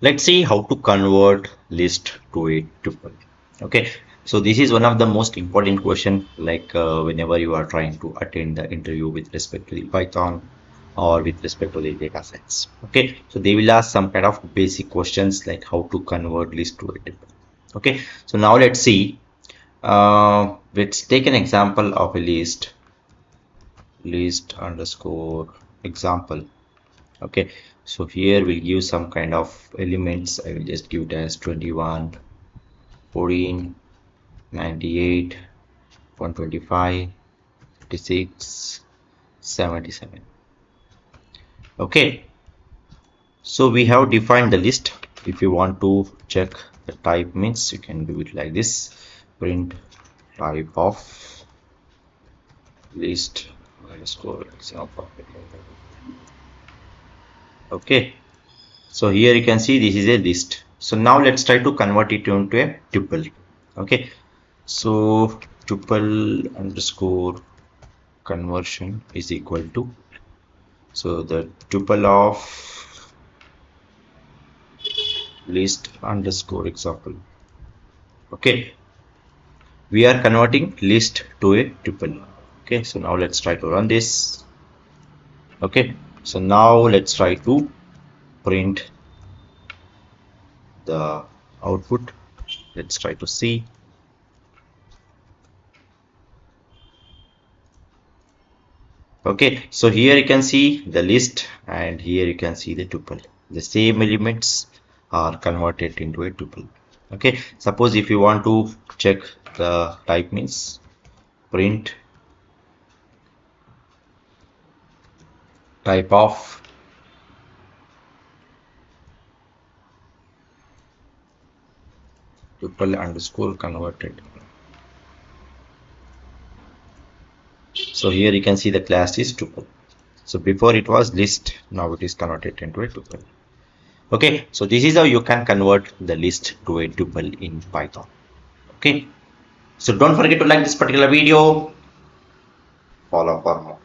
Let's see how to convert list to a tuple. Okay, so this is one of the most important question, like whenever you are trying to attend the interview with respect to the Python or with respect to the data sets. Okay, so they will ask some kind of basic questions like how to convert list to a tuple. Okay, so now let's see. Let's take an example of a list underscore example. Okay, so here we'll give some kind of elements. I will just give it as 21, 14, 98, 125, 56, 77. Okay, so we have defined the list. If you want to check the type means, you can do it like this: print type of list underscore example. Okay, so here you can see this is a list. So now let's try to convert it into a tuple. Okay, so tuple underscore conversion is equal to, so the tuple of list underscore example. Okay, we are converting list to a tuple. Okay, so now let's try to run this. Okay, so now let's try to print the output. Let's try to see. Okay, so here you can see the list and here you can see the tuple. The same elements are converted into a tuple. Okay, suppose if you want to check the type means, print type of tuple underscore converted. So here you can see the class is tuple. So before it was list, now it is converted into a tuple. Okay, so this is how you can convert the list to a tuple in Python. Okay, so don't forget to like this particular video. Follow for more.